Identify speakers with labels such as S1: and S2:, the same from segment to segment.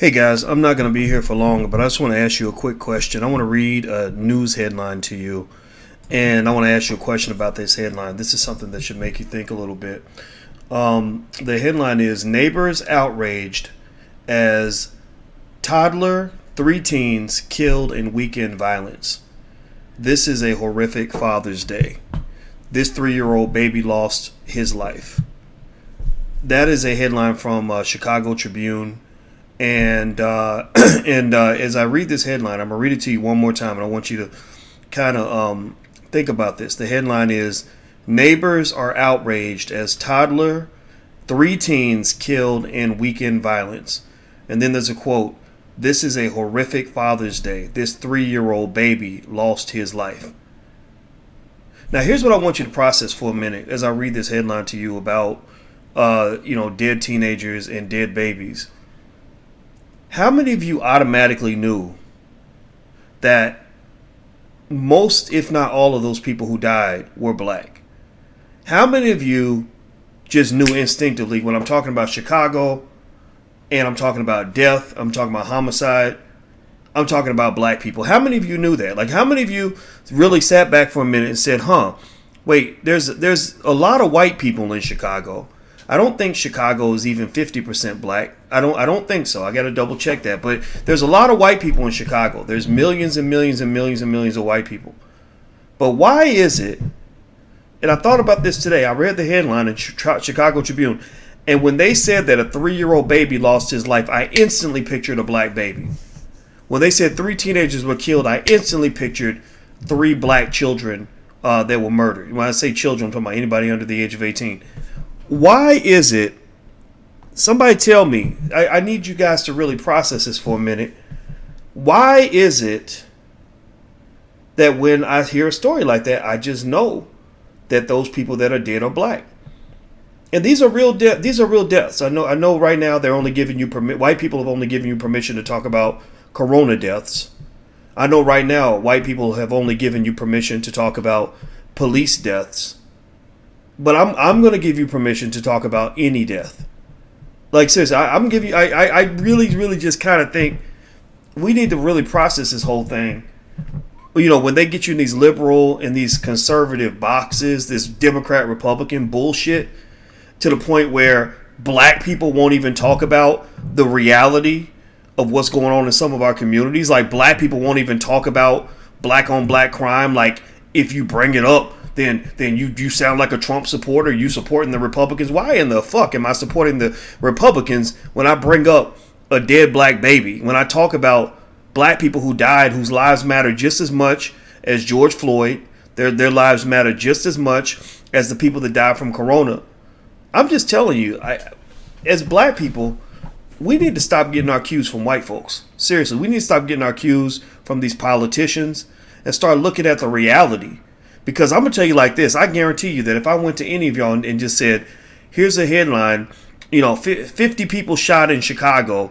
S1: Hey guys, I'm not going to be here for long, but I just want to ask you a quick question. I want to read a news headline to you, and I want to ask you a question about this headline. This is something that should make you think a little bit. The headline is Neighbors Outraged as Toddler, 3 Teens Killed in Weekend Violence. This is a horrific Father's Day. This 3-year-old baby lost his life. That is a headline from Chicago Tribune. And as I read this headline, I'm going to read it to you one more time, and I want you to kind of think about this. The headline is, Neighbors are outraged as Toddler, 3 Teens Killed in Weekend Violence. And then there's a quote, this is a horrific Father's Day. This 3-year-old baby lost his life. Now, here's what I want you to process for a minute as I read this headline to you about, dead teenagers and dead babies. How many of you automatically knew that most, if not all, of those people who died were black? How many of you just knew instinctively when I'm talking about Chicago and I'm talking about death, I'm talking about homicide, I'm talking about black people? How many of you knew that? Like, how many of you really sat back for a minute and said, wait, there's a lot of white people in Chicago. I don't think Chicago is even 50% black. I don't think so. I got to double check that. But there's a lot of white people in Chicago. There's millions and millions and millions and millions of white people. But why is it? And I thought about this today. I read the headline in Chicago Tribune, and when they said that a 3-year-old baby lost his life, I instantly pictured a black baby. When they said 3 teenagers were killed, I instantly pictured 3 black children that were murdered. When I say children, I'm talking about anybody under the age of 18. Why is it? Somebody tell me. I need you guys to really process this for a minute. Why is it that when I hear a story like that, I just know that those people that are dead are black? And these are real These are real deaths. I know. Right now, they're only giving you white people have only given you permission to talk about corona deaths. I know right now, white people have only given you permission to talk about police deaths. But I'm going to give you permission to talk about any death. Like, seriously, I'm giving you. I really just kind of think we need to really process this whole thing. You know, when they get you in these liberal and these conservative boxes, this Democrat Republican bullshit, to the point where black people won't even talk about the reality of what's going on in some of our communities. Like, black people won't even talk about black on black crime. Like, if you bring it up, then you sound like a Trump supporter. You supporting the Republicans. Why in the fuck am I supporting the Republicans when I bring up a dead black baby? When I talk about black people who died, whose lives matter just as much as George Floyd, their lives matter just as much as the people that died from corona. I'm just telling you, as black people, we need to stop getting our cues from white folks. Seriously, we need to stop getting our cues from these politicians and start looking at the reality. Because I'm going to tell you like this, I guarantee you that if I went to any of y'all and just said, here's a headline, 50 people shot in Chicago,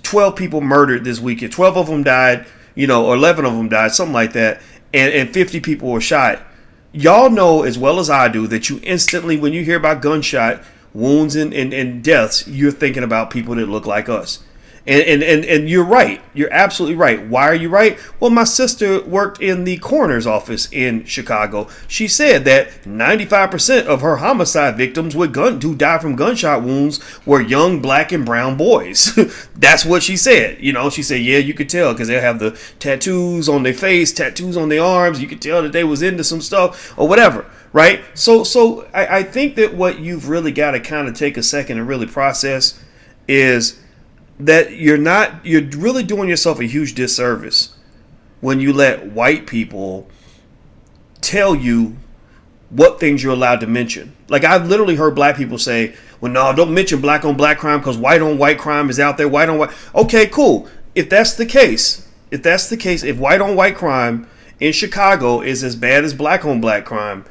S1: 12 people murdered this weekend, 12 of them died, or 11 of them died, something like that, and 50 people were shot. Y'all know as well as I do that you instantly, when you hear about gunshot wounds and deaths, you're thinking about people that look like us. And you're right. You're absolutely right. Why are you right? Well, my sister worked in the coroner's office in Chicago. She said that 95% of her homicide victims who died from gunshot wounds were young black and brown boys. That's what she said. She said, yeah, you could tell because they have the tattoos on their face, tattoos on their arms. You could tell that they was into some stuff or whatever. Right. So I think that what you've really got to kind of take a second and really process is that you're really doing yourself a huge disservice when you let white people tell you what things you're allowed to mention. Like, I've literally heard black people say, well, no, don't mention black on black crime because white on white crime is out there. White on white. Okay, cool. If that's the case, if white on white crime in Chicago is as bad as black on black crime,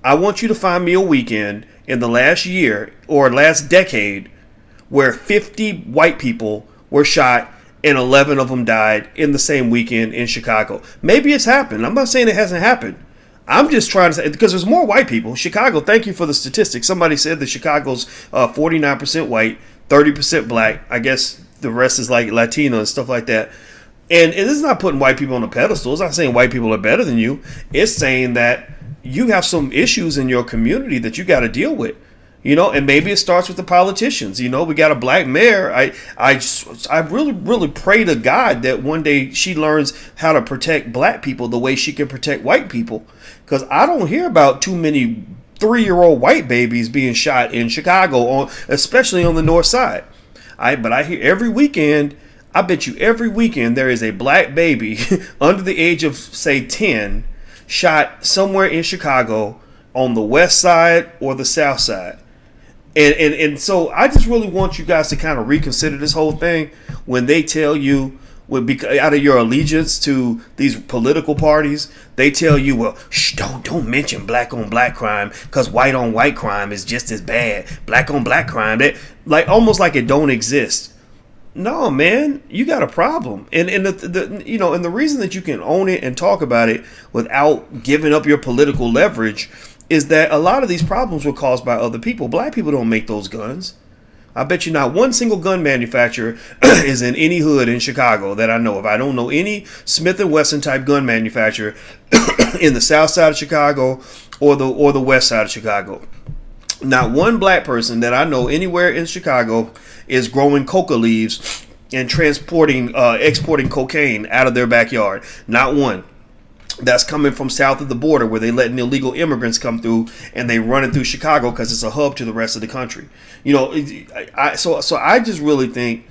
S1: I want you to find me a weekend in the last year or last decade where 50 white people were shot and 11 of them died in the same weekend in Chicago. Maybe it's happened. I'm not saying it hasn't happened. I'm just trying to say, because there's more white people. Chicago, thank you for the statistics. Somebody said that Chicago's 49% white, 30% black. I guess the rest is like Latino and stuff like that. And this is not putting white people on a pedestal. It's not saying white people are better than you. It's saying that you have some issues in your community that you got to deal with. And maybe it starts with the politicians. We got a black mayor. I really pray to God that one day she learns how to protect black people the way she can protect white people. Because I don't hear about too many 3-year-old white babies being shot in Chicago, especially on the north side. But I hear every weekend, I bet you every weekend there is a black baby under the age of, say, 10 shot somewhere in Chicago on the west side or the south side. And so I just really want you guys to kind of reconsider this whole thing when they tell you, out of your allegiance to these political parties, they tell you, well, don't mention black on black crime because white on white crime is just as bad. Black on black crime, almost like it don't exist. No, man, you got a problem. And the reason that you can own it and talk about it without giving up your political leverage is that a lot of these problems were caused by other people. Black people don't make those guns. I bet you not one single gun manufacturer is in any hood in Chicago that I know of. I don't know any Smith & Wesson type gun manufacturer in the south side of Chicago or the west side of Chicago. Not one black person that I know anywhere in Chicago is growing coca leaves and exporting cocaine out of their backyard. Not one. That's coming from south of the border where they letting illegal immigrants come through and they run it through Chicago because it's a hub to the rest of the country. So I just really think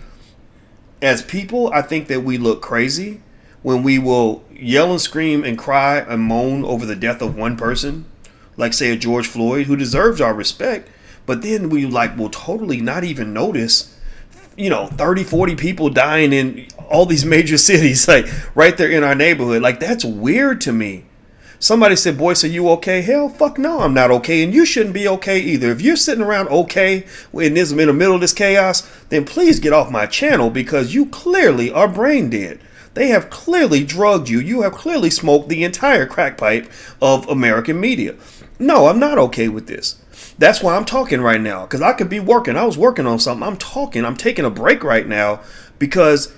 S1: as people, I think that we look crazy when we will yell and scream and cry and moan over the death of one person, like say a George Floyd, who deserves our respect. But then we will totally not even notice 30, 40 people dying in all these major cities, like right there in our neighborhood. Like, that's weird to me. Somebody said, Boyce, are you okay? Hell, fuck no, I'm not okay. And you shouldn't be okay either. If you're sitting around okay in the middle of this chaos, then please get off my channel because you clearly are brain dead. They have clearly drugged you. You have clearly smoked the entire crack pipe of American media. No, I'm not okay with this. That's why I'm talking right now, because I could be working. I was working on something. I'm taking a break right now because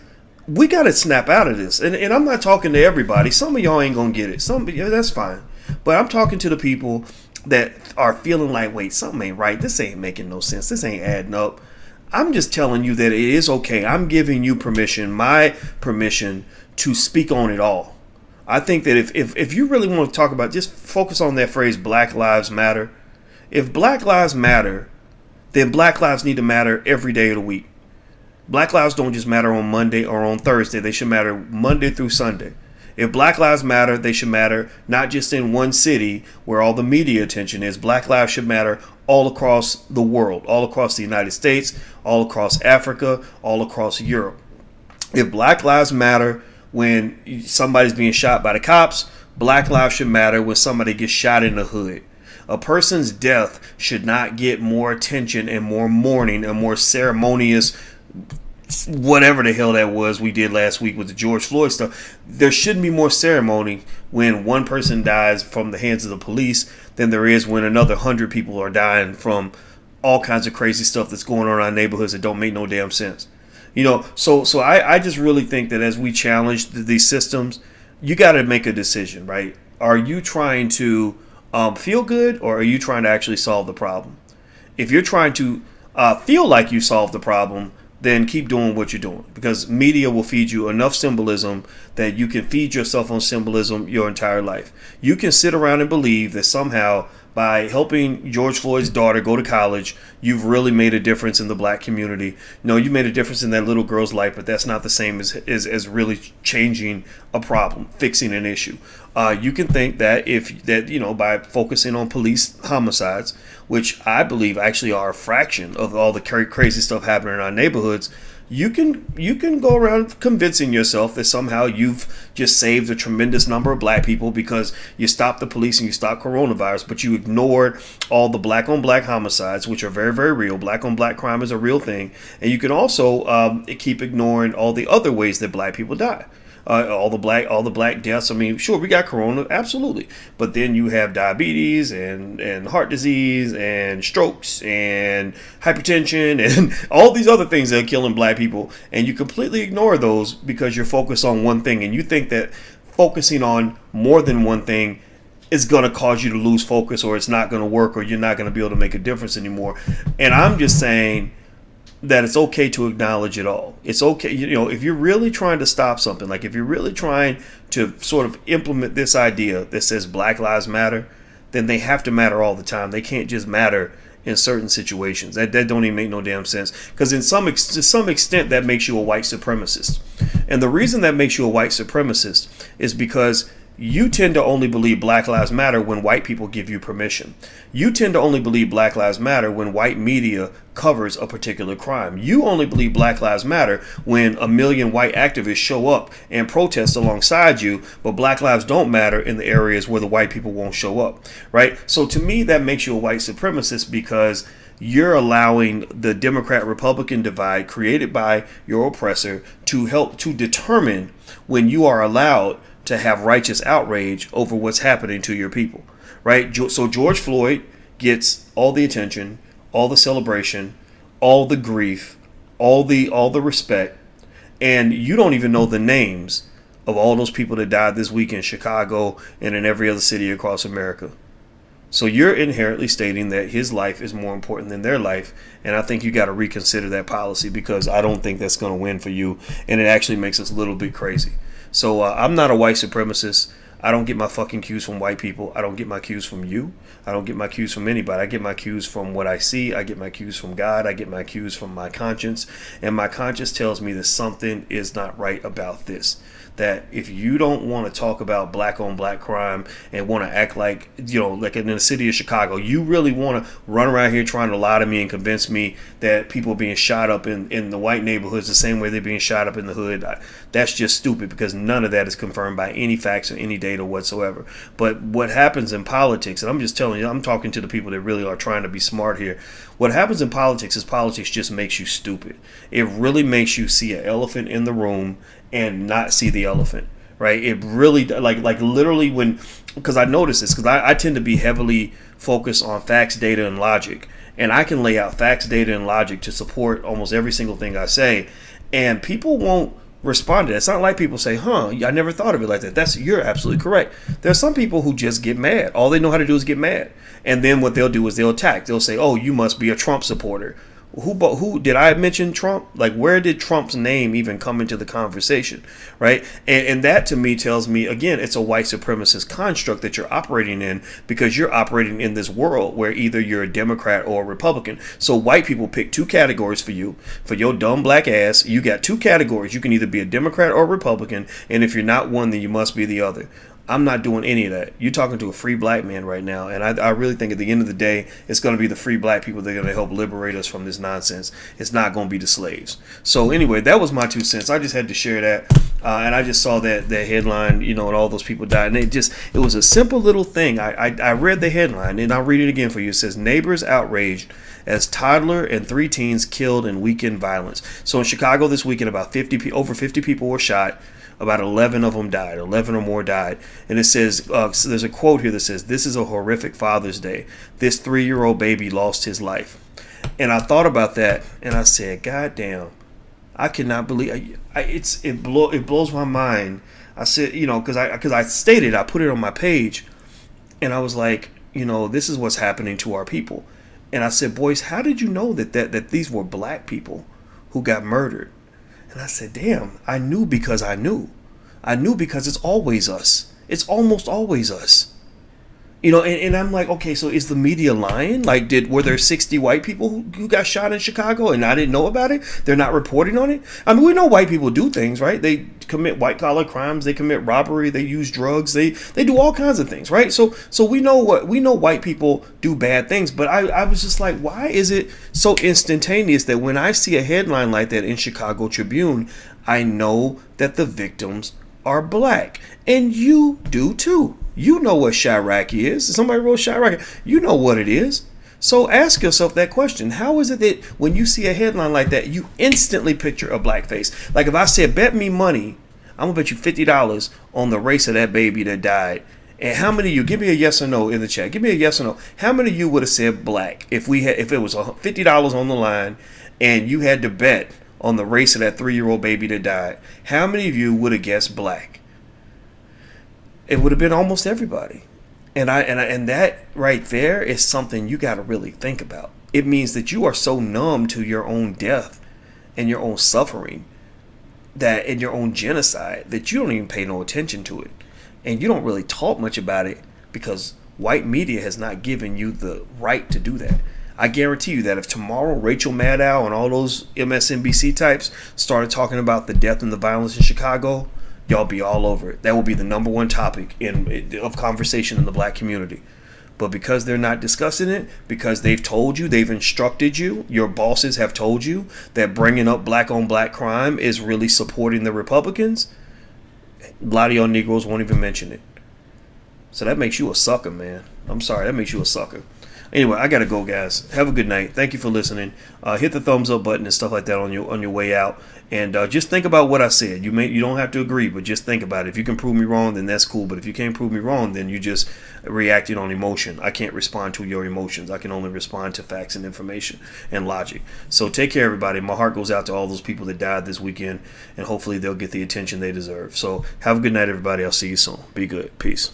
S1: we got to snap out of this. And I'm not talking to everybody. Some of y'all ain't going to get it. That's fine. But I'm talking to the people that are feeling like, wait, something ain't right. This ain't making no sense. This ain't adding up. I'm just telling you that it is okay. I'm giving you permission, my permission to speak on it all. I think that if you really want to talk about, just focus on that phrase, Black Lives Matter. If Black Lives matter, then Black lives need to matter every day of the week. Black lives don't just matter on Monday or on Thursday. They should matter Monday through Sunday. If Black lives matter, they should matter not just in one city where all the media attention is. Black lives should matter all across the world, all across the United States, all across Africa, all across Europe. If Black lives matter when somebody's being shot by the cops, Black lives should matter when somebody gets shot in the hood. A person's death should not get more attention and more mourning and more ceremonious, whatever the hell that was we did last week with the George Floyd stuff. There shouldn't be more ceremony when one person dies from the hands of the police than there is when another 100 people are dying from all kinds of crazy stuff that's going on in our neighborhoods that don't make no damn sense. So I just really think that as we challenge these systems, you got to make a decision, right? Are you trying to feel good, or are you trying to actually solve the problem? If you're trying to feel like you solved the problem, then keep doing what you're doing, because media will feed you enough symbolism that you can feed yourself on symbolism your entire life. You can sit around and believe that somehow by helping George Floyd's daughter go to college, you've really made a difference in the black community. No, you made a difference in that little girl's life, but that's not the same as really changing a problem, fixing an issue. You can think that by focusing on police homicides, which I believe actually are a fraction of all the crazy stuff happening in our neighborhoods, you can go around convincing yourself that somehow you've just saved a tremendous number of black people because you stopped the police and you stopped coronavirus, but you ignored all the black on black homicides, which are very, very real. Black on black crime is a real thing. And you can also keep ignoring all the other ways that black people die. all the black deaths. I mean, sure, we got corona, absolutely, but then you have diabetes and heart disease and strokes and hypertension and all these other things that are killing black people, and you completely ignore those because you're focused on one thing, and you think that focusing on more than one thing is going to cause you to lose focus, or it's not going to work, or you're not going to be able to make a difference anymore. And I'm just saying that it's okay to acknowledge it all. It's okay, if you're really trying to stop something, like if you're really trying to sort of implement this idea that says Black Lives Matter, then they have to matter all the time. They can't just matter in certain situations. That don't even make no damn sense. Because to some extent, that makes you a white supremacist. And the reason that makes you a white supremacist is because you tend to only believe Black Lives Matter when white people give you permission. You tend to only believe Black Lives Matter when white media covers a particular crime. You only believe Black Lives Matter when a million white activists show up and protest alongside you, but Black lives don't matter in the areas where the white people won't show up, right? So to me, that makes you a white supremacist because you're allowing the Democrat-Republican divide created by your oppressor to help to determine when you are allowed to have righteous outrage over what's happening to your people, right? So George Floyd gets all the attention, all the celebration, all the grief, all the respect, and you don't even know the names of all those people that died this week in Chicago and in every other city across America. So you're inherently stating that his life is more important than their life, and I think you got to reconsider that policy, because I don't think that's going to win for you, and it actually makes us a little bit crazy. So I'm not a white supremacist. I don't get my fucking cues from white people. I don't get my cues from you. I don't get my cues from anybody. I get my cues from what I see. I get my cues from God. I get my cues from my conscience. And my conscience tells me that something is not right about this. That if you don't want to talk about black on black crime and want to act like, like in the city of Chicago, you really want to run around here trying to lie to me and convince me that people are being shot up in the white neighborhoods the same way they're being shot up in the hood. That's just stupid, because none of that is confirmed by any facts or any data whatsoever. But what happens in politics, and I'm just telling you, I'm talking to the people that really are trying to be smart here. What happens in politics is politics just makes you stupid. It really makes you see an elephant in the room and not see the elephant, right? It really, like literally because I notice this, because I tend to be heavily focused on facts, data, and logic. And I can lay out facts, data, and logic to support almost every single thing I say. And people won't respond to that. It's not like people say, I never thought of it like that. You're absolutely correct. There are some people who just get mad. All they know how to do is get mad. And then what they'll do is they'll attack. They'll say, oh, you must be a Trump supporter. Who did I mention Trump? Like, where did Trump's name even come into the conversation, right? And that to me tells me, again, it's a white supremacist construct that you're operating in, because you're operating in this world where either you're a Democrat or a Republican. So white people pick two categories for you. For your dumb black ass, you got two categories. You can either be a Democrat or a Republican, and if you're not one, then you must be the other. I'm not doing any of that. You're talking to a free black man right now. And I really think at the end of the day, it's going to be the free black people that are going to help liberate us from this nonsense. It's not going to be the slaves. So anyway, that was my 2 cents. I just had to share that. And I just saw that headline, and all those people died. And it was a simple little thing. I read the headline, and I'll read it again for you. It says, neighbors outraged as toddler and 3 teens killed in weekend violence. So in Chicago this weekend, over 50 people were shot. About 11 of them died. 11 or more died. And it says, so there's a quote here that says, "This is a horrific Father's Day. This 3-year-old baby lost his life." And I thought about that, and I said, God damn, I cannot believe it blows my mind. I said, because I stated, I put it on my page, and I was like, this is what's happening to our people. And I said, Boyce, how did you know that these were black people who got murdered? And I said, damn, I knew because I knew. I knew because it's always us. It's almost always us. And I'm like, okay, so is the media lying? Like, were there 60 white people who got shot in Chicago and I didn't know about it? They're not reporting on it? I mean, we know white people do things, right? They commit white-collar crimes. They commit robbery. They use drugs. They do all kinds of things, right? So we know white people do bad things. But I was just like, why is it so instantaneous that when I see a headline like that in Chicago Tribune, I know that the victims are black? And you do too. You know what Chirac is. Somebody wrote Chirac. You know what it is. So ask yourself that question. How is it that when you see a headline like that, you instantly picture a black face? Like if I said, bet me money, I'm gonna bet you $50 on the race of that baby that died. And how many of you, give me a yes or no in the chat. Give me a yes or no. How many of you would have said black if it was $50 on the line and you had to bet on the race of that 3-year-old baby that died? How many of you would have guessed black? It would have been almost everybody. And that right there is something you got to really think about. It means that you are so numb to your own death and your own suffering, that in your own genocide, that you don't even pay no attention to it. And you don't really talk much about it because white media has not given you the right to do that. I guarantee you that if tomorrow Rachel Maddow and all those MSNBC types started talking about the death and the violence in Chicago, y'all be all over it. That will be the #1 topic of conversation in the black community. But because they're not discussing it, because they've told you, they've instructed you, your bosses have told you that bringing up black on black crime is really supporting the Republicans, a lot of y'all Negroes won't even mention it. So that makes you a sucker, man. I'm sorry, that makes you a sucker. Anyway, I gotta go, guys. Have a good night. Thank you for listening. Hit the thumbs up button and stuff like that on your way out. And just think about what I said. You don't have to agree, but just think about it. If you can prove me wrong, then that's cool. But if you can't prove me wrong, then you just reacted on emotion. I can't respond to your emotions. I can only respond to facts and information and logic. So take care, everybody. My heart goes out to all those people that died this weekend, and hopefully they'll get the attention they deserve. So have a good night, everybody. I'll see you soon. Be good. Peace.